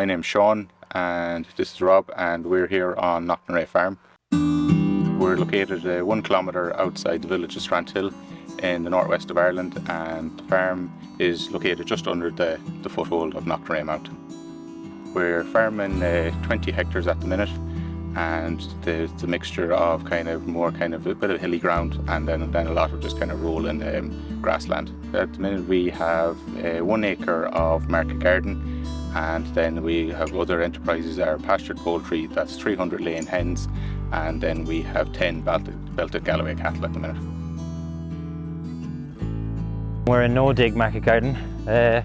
My name's Sean and this is Rob, and we're here on Knocknarea Farm. We're located 1 kilometre outside the village of Strandhill in the northwest of Ireland, and the farm is located just under the foothold of Knocknarea Mountain. We're farming 20 hectares at the minute, and the mixture of more a bit of hilly ground and then a lot of just kind of rolling grassland. At the minute we have 1 acre of market garden, and then we have other enterprises, our pastured poultry, that's 300 laying hens, and then we have 10 belted Galloway cattle at the minute. We're a no-dig market garden, so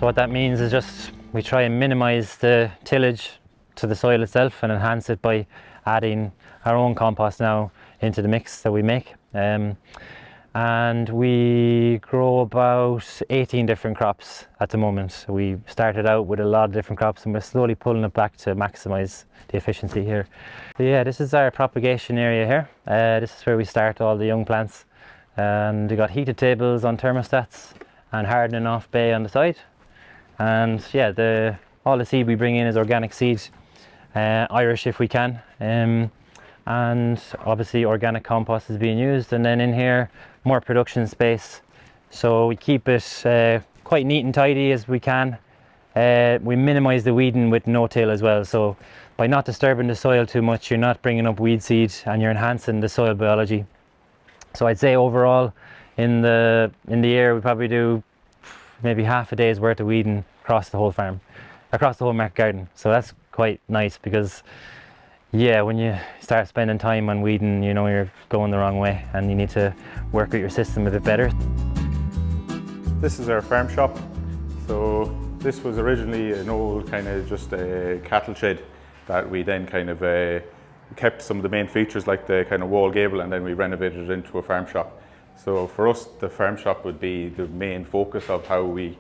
what that means is just we try and minimise the tillage to the soil itself and enhance it by adding our own compost now into the mix that we make. And we grow about 18 different crops at the moment. We started out with a lot of different crops and we're slowly pulling it back to maximise the efficiency here. So yeah, this is our propagation area here. This is where we start all the young plants. And we got heated tables on thermostats and hardening off bay on the side. And yeah, all the seed we bring in is organic seed, Irish if we can. And obviously organic compost is being used, and then in here more production space, so we keep it quite neat and tidy as we can. We minimize the weeding with no-till as well, so by not disturbing the soil too much you're not bringing up weed seed and you're enhancing the soil biology. So I'd say overall in the year we probably do maybe half a day's worth of weeding across the whole farm, across the whole market garden. So that's quite nice, because yeah, when you start spending time on weeding, you know you're going the wrong way and you need to work with your system a bit better. This is our farm shop. So this was originally an old just a cattle shed that we then kept some of the main features like the wall gable, and then we renovated it into a farm shop. So for us, the farm shop would be the main focus of how we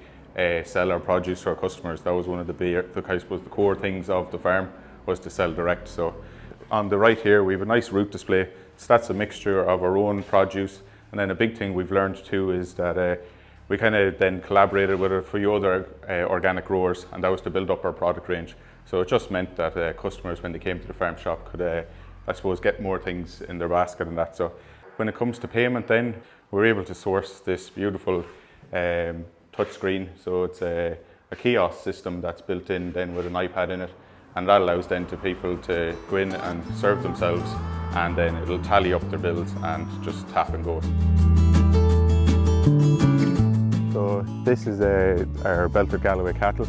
sell our produce to our customers. That was one of the core things of the farm, was to sell direct. So on the right here we have a nice root display. So that's a mixture of our own produce, and then a big thing we've learned too is that we then collaborated with a few other organic growers, and that was to build up our product range. So it just meant that customers, when they came to the farm shop, could I suppose get more things in their basket and that. So when it comes to payment, then we're able to source this beautiful touch screen. So it's a kiosk system that's built in then with an iPad in it, and that allows then to people to go in and serve themselves, and then it'll tally up their bills and just tap and go. So this is our belted Galloway cattle.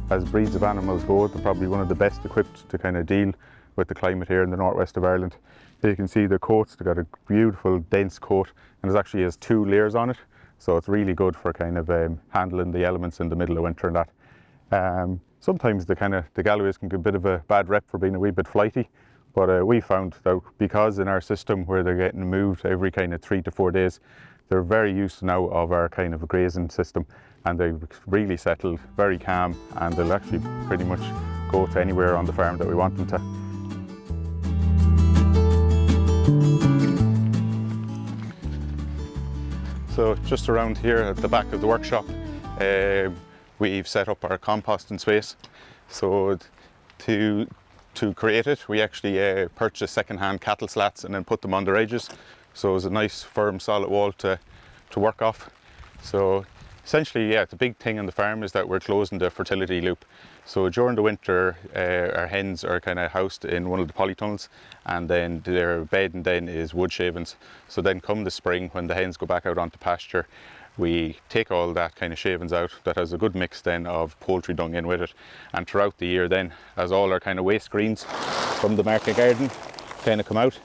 As breeds of animals go, they're probably one of the best equipped to deal with the climate here in the northwest of Ireland. You can see the coats, they've got a beautiful dense coat, and it actually has 2 layers on it, so it's really good for handling the elements in the middle of winter and that. Sometimes the Galloways can get a bit of a bad rep for being a wee bit flighty, but we found that because in our system where they're getting moved every 3 to 4 days, they're very used now of our grazing system, and they really settled, very calm, and they'll actually pretty much go to anywhere on the farm that we want them to. So just around here at the back of the workshop, we've set up our composting space. So to create it, we actually purchased second-hand cattle slats and then put them on their edges. So it's a nice, firm, solid wall to work off. So essentially, yeah, the big thing on the farm is that we're closing the fertility loop. So during the winter, our hens are housed in one of the polytunnels, and then their bedding then is wood shavings. So then come the spring, when the hens go back out onto pasture, we take all that shavings out. That has a good mix then of poultry dung in with it. And throughout the year then, as all our waste greens from the market garden come out,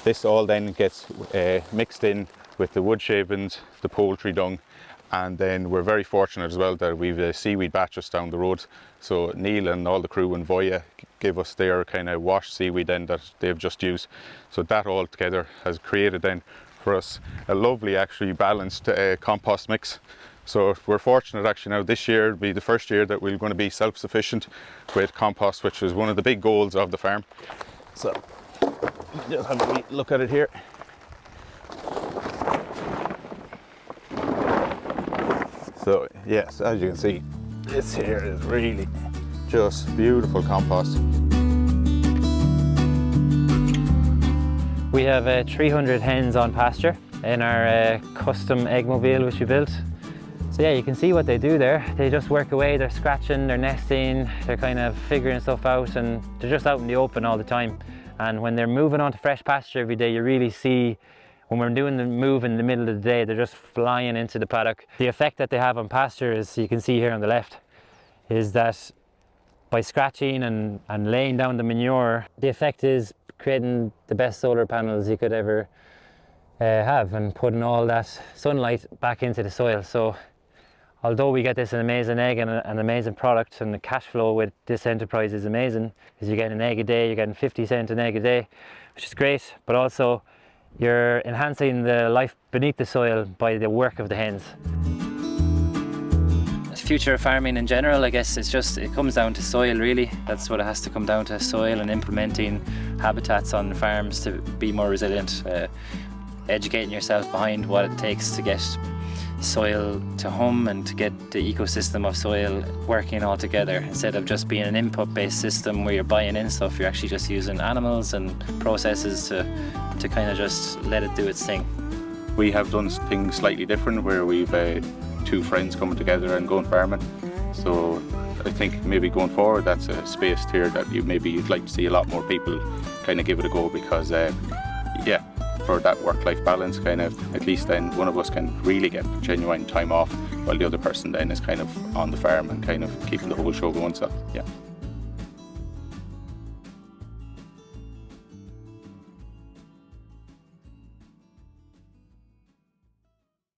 this all then gets mixed in with the wood shavings, the poultry dung, and then we're very fortunate as well that we've a seaweed batch just down the road. So Neil and all the crew in Voya give us their washed seaweed then that they've just used. So that all together has created then for us a lovely, actually balanced compost mix. So we're fortunate actually now this year will be the first year that we're going to be self-sufficient with compost, which is one of the big goals of the farm. So just have a wee look at it here. So yes, as you can see, this here is really Just beautiful compost. We have 300 hens on pasture in our custom egg mobile which we built. So yeah, you can see what they do there. They just work away, they're scratching, they're nesting, they're kind of figuring stuff out, and they're just out in the open all the time. And when they're moving on to fresh pasture every day, you really see, when we're doing the move in the middle of the day, they're just flying into the paddock. The effect that they have on pasture is, you can see here on the left, is that by scratching and laying down the manure, the effect is creating the best solar panels you could ever have, and putting all that sunlight back into the soil. So although we get this amazing egg and an amazing product, and the cash flow with this enterprise is amazing, because you're getting an egg a day, you're getting 50 cents an egg a day, which is great, but also you're enhancing the life beneath the soil by the work of the hens. Future of farming in general, I guess it comes down to soil really. That's what it has to come down to, soil, and implementing habitats on farms to be more resilient. Educating yourself behind what it takes to get soil to hum and to get the ecosystem of soil working all together. Instead of just being an input-based system where you're buying in stuff, you're actually just using animals and processes to kind of just let it do its thing. We have done things slightly different, where we've two friends coming together and going farming. So I think maybe going forward, that's a space here that you'd like to see a lot more people kind of give it a go, because yeah, for that work-life balance, kind of, at least then one of us can really get genuine time off, while the other person then is kind of on the farm and kind of keeping the whole show going. So yeah.